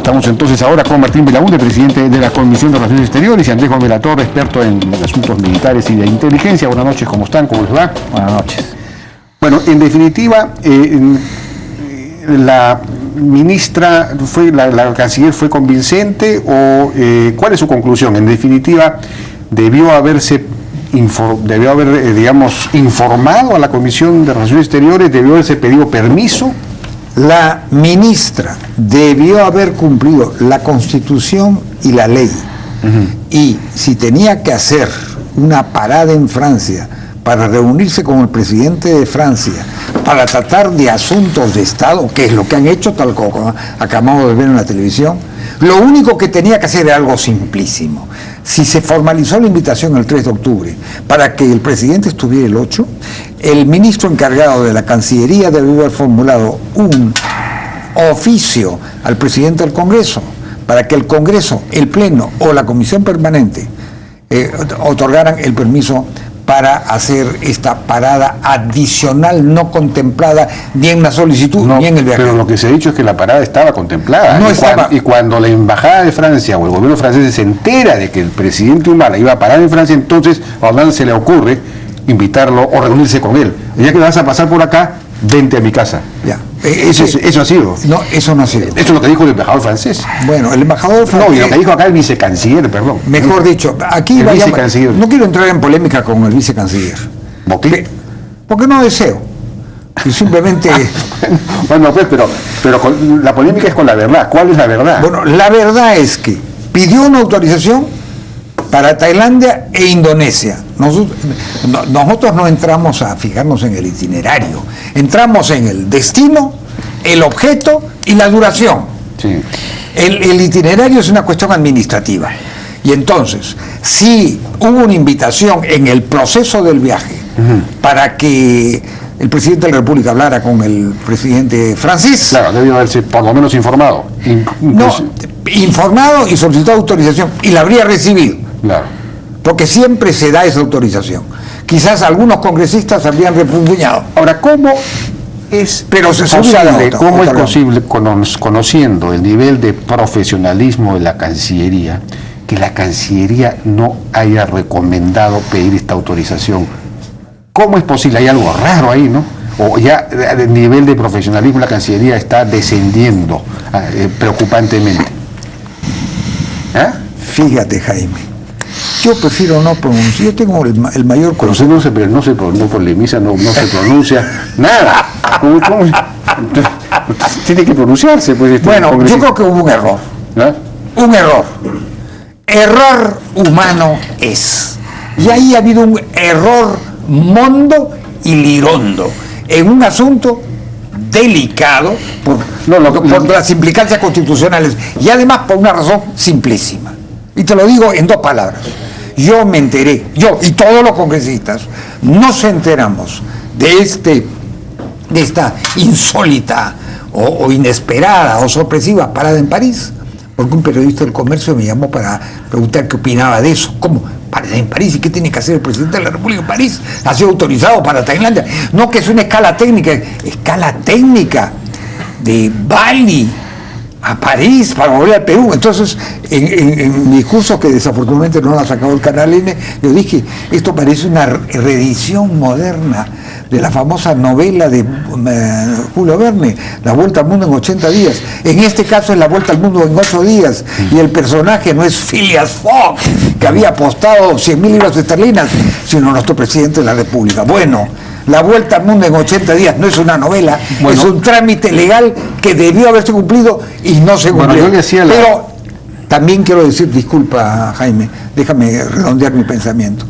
Estamos entonces ahora con Martín Belaúnde, presidente de la Comisión de Relaciones Exteriores, y Andrés Juan de la Torre, experto en asuntos militares y de inteligencia. Buenas noches, ¿cómo están? ¿Cómo les va? Buenas noches. Bueno, en definitiva, la ministra, la canciller fue convincente, o ¿cuál es su conclusión? En definitiva, debió haber, digamos, informado a la Comisión de Relaciones Exteriores, debió haberse pedido permiso. La ministra debió haber cumplido la Constitución y la ley. Y si tenía que hacer una parada en Francia para reunirse con el presidente de Francia, para tratar de asuntos de Estado, que es lo que han hecho, tal como acabamos de ver en la televisión, lo único que tenía que hacer era algo simplísimo. Si se formalizó la invitación el 3 de octubre para que el presidente estuviera el 8, el ministro encargado de la Cancillería debió haber formulado un oficio al presidente del Congreso para que el Congreso, el Pleno o la Comisión Permanente otorgaran el permiso para hacer esta parada adicional no contemplada ni en la solicitud ni en el viaje. Pero lo que se ha dicho es que la parada estaba contemplada. No estaba. Y cuando la Embajada de Francia o el gobierno francés se entera de que el presidente Humala iba a parar en Francia, entonces a Hollande se le ocurre invitarlo o reunirse con él. Ya que vas a pasar por acá, vente a mi casa. Ya. Eso ha sido. No, eso no ha sido. Eso es lo que dijo el embajador francés. Bueno, el embajador francés... No, y lo que dijo acá el vicecanciller, perdón. Mejor dicho, aquí no quiero entrar en polémica con el vicecanciller. ¿Por qué? Porque no deseo. Y simplemente... Bueno, pues, pero la polémica es con la verdad. ¿Cuál es la verdad? Bueno, la verdad es que pidió una autorización para Tailandia e Indonesia. Nosotros no entramos a fijarnos en el itinerario, entramos en el destino, el objeto y la duración. Sí. El itinerario es una cuestión administrativa. Y entonces, si hubo una invitación en el proceso del viaje para que el presidente de la República hablara con el presidente francés... Claro, debió haberse por lo menos informado. Informado y solicitado autorización, y la habría recibido. Claro. Porque siempre se da esa autorización. Quizás algunos congresistas habrían refunfuñado. Ahora, ¿cómo es posible, conociendo el nivel de profesionalismo de la Cancillería, que la Cancillería no haya recomendado pedir esta autorización? ¿Cómo es posible? Hay algo raro ahí, ¿no? O ya el nivel de profesionalismo de la Cancillería está descendiendo preocupantemente. Fíjate, Jaime, yo prefiero no pronunciar. Yo tengo el mayor conocimiento. Pero no se polemiza, no se pronuncia, nada. ¿Cómo? Tiene que pronunciarse. Pues, bueno, yo creo que hubo un error. Un error. Error humano es. Y ahí ha habido un error mondo y lirondo en un asunto delicado por las implicancias constitucionales y además por una razón simplísima. Y te lo digo en dos palabras. Yo me enteré, yo y todos los congresistas, nos enteramos de esta insólita o inesperada o sorpresiva parada en París, porque un periodista del Comercio me llamó para preguntar qué opinaba de eso. ¿Cómo? Parada en París, ¿y qué tiene que hacer el presidente de la República en París? Ha sido autorizado para Tailandia. No, que es una escala técnica de Bali a París para volver al Perú. Entonces, en mi discurso, que desafortunadamente no lo ha sacado el Canal N, yo dije, esto parece una reedición moderna de la famosa novela de Julio Verne, La Vuelta al Mundo en 80 días. En este caso es La Vuelta al Mundo en 8 días, y el personaje no es Phileas Fogg, que había apostado 100.000 libras esterlinas, sino nuestro presidente de la República. Bueno, La Vuelta al Mundo en 80 días no es una novela, es un trámite legal que debió haberse cumplido y no se cumplió. Pero también quiero decir, disculpa, Jaime, déjame redondear mi pensamiento.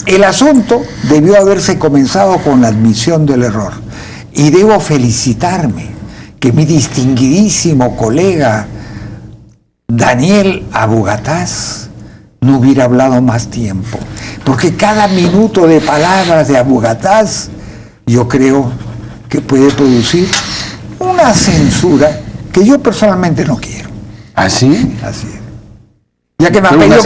El asunto debió haberse comenzado con la admisión del error. Y debo felicitarme que mi distinguidísimo colega Daniel Abu Ghataz no hubiera hablado más tiempo, porque cada minuto de palabras de Abu Ghataz yo creo que puede producir una censura que yo personalmente no quiero. ¿Así? Así es. Ya que me ha pedido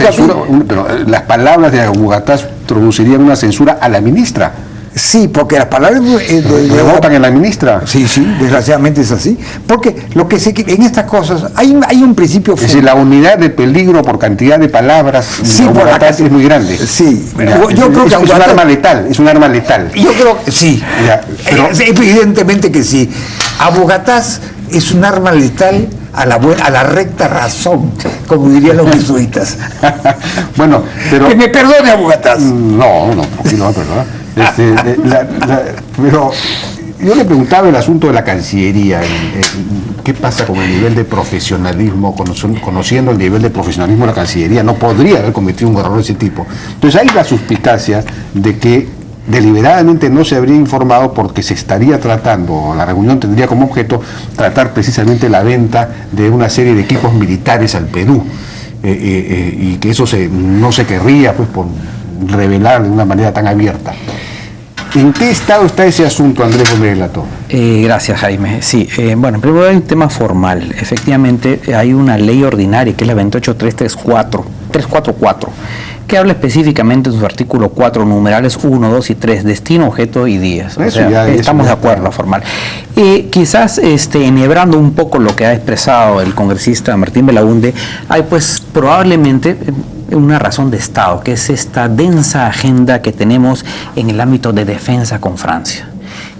pero las palabras de Abu Ghataz producirían una censura a la ministra. Sí, porque las palabras rebotan en la ministra. Sí, desgraciadamente es así. Porque lo que en estas cosas hay un principio. Es decir, la unidad de peligro por cantidad de palabras es muy grande. Sí, yo creo que es un arma letal. Es un arma letal. Yo creo que sí. Pero evidentemente que sí. A Bogotá es un arma letal a la recta razón, como dirían los jesuitas. Bueno, pero que me perdone a Bogotá. No, porque no me perdona. Pero yo le preguntaba el asunto de la Cancillería, ¿qué pasa con el nivel de profesionalismo? Conociendo el nivel de profesionalismo de la Cancillería, no podría haber cometido un error de ese tipo. Entonces hay la suspicacia de que deliberadamente no se habría informado porque se estaría tratando, la reunión tendría como objeto tratar precisamente la venta de una serie de equipos militares al Perú, y que eso no se querría pues por revelar de una manera tan abierta. ¿En qué estado está ese asunto, Andrés Gómez de la Torre? Gracias, Jaime. Sí, bueno, primero hay un tema formal. Efectivamente, hay una ley ordinaria, que es la 28344, que habla específicamente en su artículo 4, numerales 1, 2 y 3, destino, objeto y días. O sea, estamos de acuerdo, formal. Quizás enhebrando un poco lo que ha expresado el congresista Martín Belaunde, hay pues probablemente una razón de Estado, que es esta densa agenda que tenemos en el ámbito de defensa con Francia,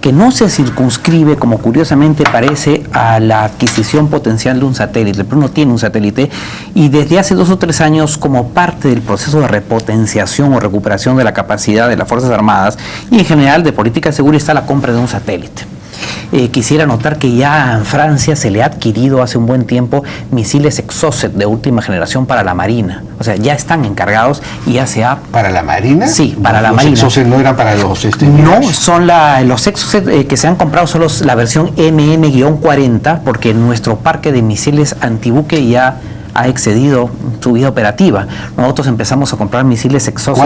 que no se circunscribe, como curiosamente parece, a la adquisición potencial de un satélite. El Perú no tiene un satélite, y desde hace 2 o 3 años, como parte del proceso de repotenciación o recuperación de la capacidad de las Fuerzas Armadas y en general de política de seguridad, está la compra de un satélite. Quisiera notar que ya en Francia se le ha adquirido hace un buen tiempo misiles Exocet de última generación para la Marina. O sea, ya están encargados y ya se ha... ¿Para la Marina? Sí, para la Marina. ¿Los Exocet no eran para los... No, son los Exocet que se han comprado son la versión MM-40, porque nuestro parque de misiles antibuque ya ha excedido su vida operativa. Nosotros empezamos a comprar misiles Exocet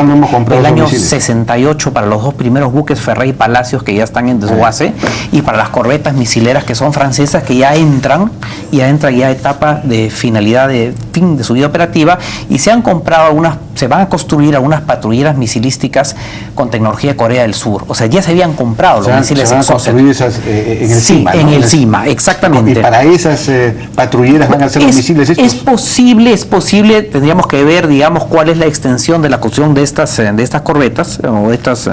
el año 68 para los 2 primeros buques Ferrey y Palacios, que ya están en desguace, y para las corbetas misileras que son francesas, que ya entran ya etapa de finalidad de fin de su vida operativa, y se han comprado se van a construir algunas patrulleras misilísticas con tecnología de Corea del Sur. O sea, ya se habían comprado los misiles Exocet. En el CIMA, ¿no? En el CIMA, exactamente. Y para esas patrulleras van a ser los misiles estos. Es posible, tendríamos que ver, digamos, cuál es la extensión de la construcción de estas corbetas o de estas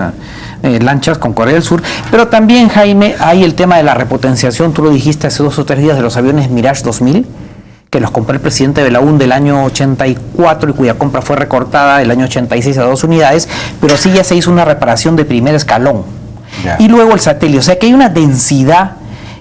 lanchas con Corea del Sur, pero también, Jaime, hay el tema de la repotenciación. Tú lo dijiste hace 2 o 3 días, de los aviones Mirage 2000, que los compró el presidente Belaúnde del año 84 y cuya compra fue recortada el año 86 a 2 unidades, pero sí ya se hizo una reparación de primer escalón. Ya. Y luego el satélite, o sea que hay una densidad.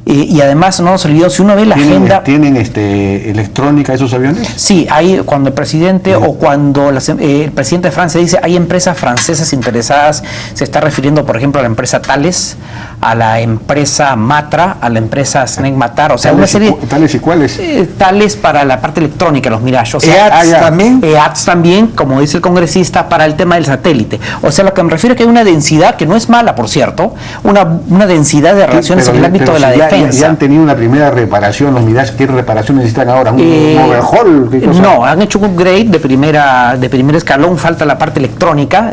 Y además, no nos olvidó, si uno ve la agenda... ¿Tienen electrónica esos aviones? Sí, hay, cuando el presidente o cuando el presidente de Francia dice hay empresas francesas interesadas, se está refiriendo, por ejemplo, a la empresa Thales, a la empresa Matra, a la empresa Snake Matar, o sea, una serie... ¿Thales y cuáles? Thales para la parte electrónica, los Mirage. O sea, EATS también, como dice el congresista, para el tema del satélite. O sea, lo que me refiero es que hay una densidad, que no es mala, por cierto, una densidad de relaciones en el ámbito de la defensa. Ya han tenido una primera reparación, los Mirage. ¿Qué reparación necesitan ahora? ¿Un overhaul? ¿Qué cosa? No, han hecho un upgrade de primer escalón, falta la parte electrónica.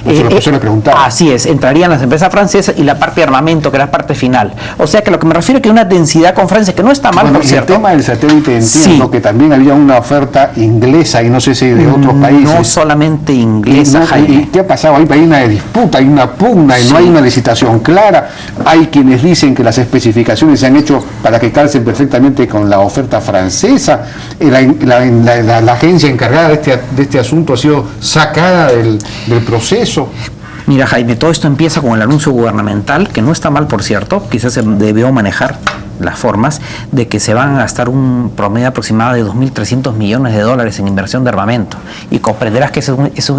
Eso le preguntaba. Así es, entrarían las empresas francesas y la parte de armamento, que es la parte final. O sea que lo que me refiero es que hay una densidad con Francia, que no está mal, por cierto. El tema del satélite, entiendo que también había una oferta inglesa y no sé si de otros países. No solamente inglesa, Jaime. ¿Y qué ha pasado? Hay una disputa, hay una pugna y no hay una licitación clara. Hay quienes dicen que las especificaciones se han hecho para que calcen perfectamente con la oferta francesa. La agencia encargada de este asunto ha sido sacada del proceso. Mira, Jaime, todo esto empieza con el anuncio gubernamental, que no está mal, por cierto, quizás se debió manejar las formas, de que se van a gastar un promedio aproximado de 2.300 millones de dólares en inversión de armamento, y comprenderás que ese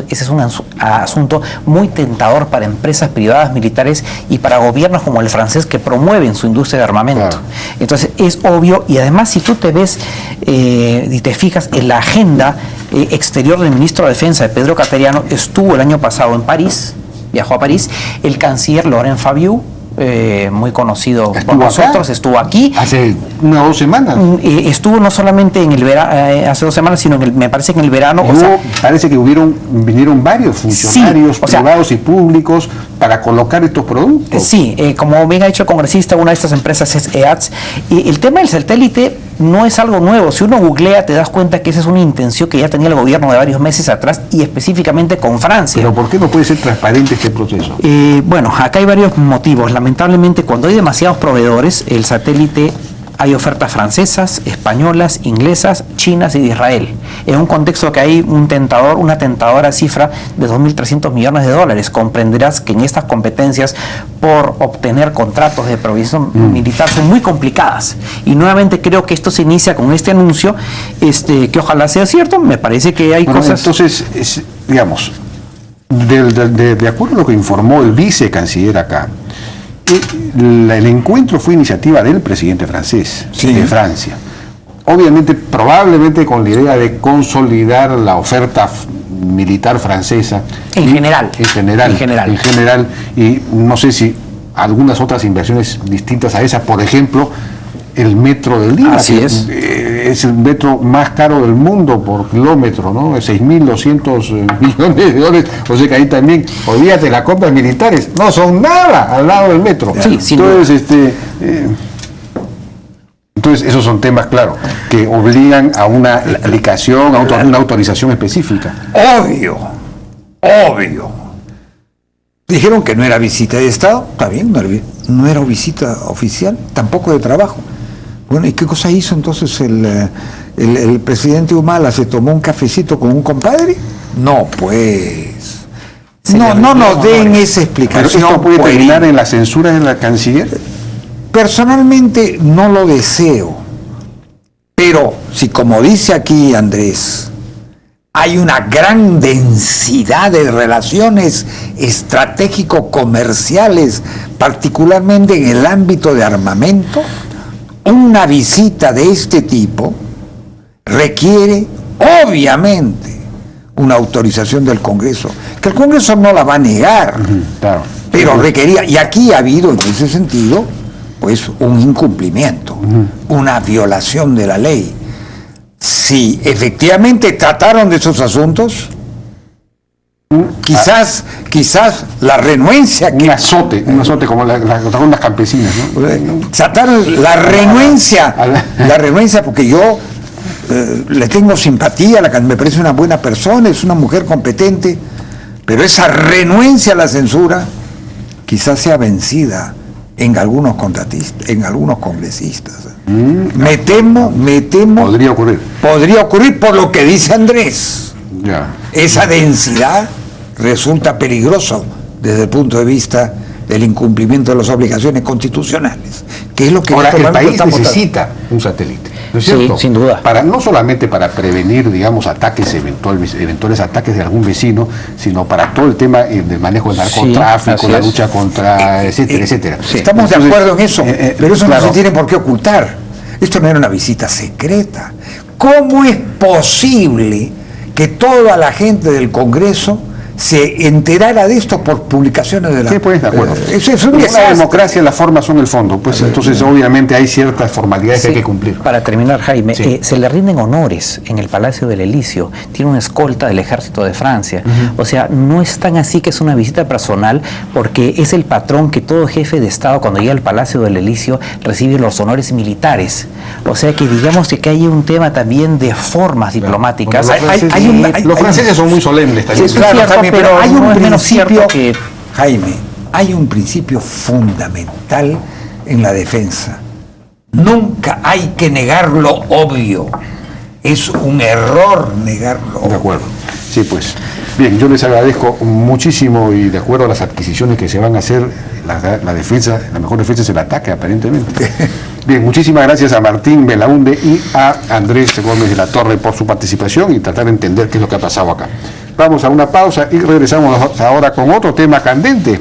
es un asunto muy tentador para empresas privadas militares y para gobiernos como el francés, que promueven su industria de armamento. Claro. Entonces es obvio, y además si tú te ves y te fijas en la agenda exterior del ministro de Defensa, de Pedro Cateriano, estuvo el año pasado en París, viajó a París, el canciller Laurent Fabius, muy conocido por nosotros, estuvo aquí hace 1 o 2 semanas. Estuvo no solamente en el verano, hace 2 semanas, sino me parece que en el verano. Parece que vinieron varios funcionarios privados y públicos para colocar estos productos. Sí, como bien ha dicho el congresista, una de estas empresas es EATS. Y el tema del satélite no es algo nuevo. Si uno googlea, te das cuenta que esa es una intención que ya tenía el gobierno de varios meses atrás y específicamente con Francia. ¿Pero por qué no puede ser transparente este proceso? Bueno, acá hay varios motivos. Lamentablemente, cuando hay demasiados proveedores, el satélite... Hay ofertas francesas, españolas, inglesas, chinas y de Israel. En un contexto que hay una tentadora cifra de 2.300 millones de dólares. Comprenderás que en estas competencias por obtener contratos de provisión militar son muy complicadas. Y nuevamente creo que esto se inicia con este anuncio, que ojalá sea cierto. Me parece que hay cosas... Entonces, digamos, de acuerdo a lo que informó el vicecanciller acá, el encuentro fue iniciativa del presidente francés, de Francia. Obviamente, probablemente con la idea de consolidar la oferta militar francesa. En general, y no sé si algunas otras inversiones distintas a esa, por ejemplo, el metro de Lima. Así es. Es el metro más caro del mundo por kilómetro, ¿no? 6.200 millones de dólares. O sea que ahí también, olvídate, las compras militares no son nada al lado del metro. Sí, Entonces esos son temas, claro, que obligan a una aplicación, a una autorización específica. Obvio. Dijeron que no era visita de Estado, está bien, no era visita oficial, tampoco de trabajo. Bueno, ¿y qué cosa hizo entonces el presidente Humala? ¿Se tomó un cafecito con un compadre? No, pues. No nos den esa explicación. ¿Pero esto puede terminar en la censura de la canciller? Personalmente no lo deseo. Pero si, como dice aquí Andrés, hay una gran densidad de relaciones estratégico-comerciales, particularmente en el ámbito de armamento, una visita de este tipo requiere, obviamente, una autorización del Congreso, que el Congreso no la va a negar, claro, pero requería, y aquí ha habido en ese sentido, pues, un incumplimiento, una violación de la ley. Si efectivamente trataron de esos asuntos, quizás la renuencia... Un azote como las rondas campesinas, ¿no? Trataron la renuncia, porque yo le tengo simpatía, me parece una buena persona, es una mujer competente, pero esa renuncia a la censura quizás sea vencida en algunos contratistas, en algunos congresistas. Me temo. Podría ocurrir por lo que dice Andrés. Esa densidad resulta peligroso desde el punto de vista del incumplimiento de las obligaciones constitucionales, que es lo que ahora el país necesita un satélite, ¿no es cierto? Sí, sin duda. No solamente para prevenir, digamos, eventuales ataques de algún vecino, sino para todo el tema del manejo del narcotráfico, la lucha contra, etcétera. Estamos de acuerdo en eso, pero eso no se tiene por qué ocultar. Esto no era una visita secreta. ¿Cómo es posible que toda la gente del Congreso se enterara de esto por publicaciones de la... Sí, pues, de acuerdo. Es un una democracia, las formas son el fondo, pues entonces obviamente hay ciertas formalidades que hay que cumplir. Para terminar, Jaime, se le rinden honores en el Palacio del Elíseo, tiene una escolta del Ejército de Francia, o sea, no es tan así que es una visita personal, porque es el patrón que todo jefe de Estado cuando llega al Palacio del Elíseo recibe los honores militares, o sea que digamos que hay un tema también de formas diplomáticas. Bueno, los franceses son muy solemnes también. Sí, claro, pero hay un principio, que... Jaime, hay un principio fundamental en la defensa. Nunca hay que negar lo obvio. Es un error negarlo. De acuerdo. Sí, pues. Bien, yo les agradezco muchísimo y de acuerdo a las adquisiciones que se van a hacer, la defensa, la mejor defensa es el ataque, aparentemente. Bien, muchísimas gracias a Martín Belaunde y a Andrés Gómez de la Torre por su participación y tratar de entender qué es lo que ha pasado acá. Vamos a una pausa y regresamos ahora con otro tema candente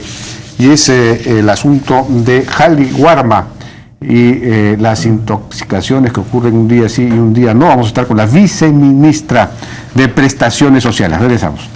y es el asunto de Jali Warma y las intoxicaciones que ocurren un día sí y un día no. Vamos a estar con la viceministra de Prestaciones Sociales. Regresamos.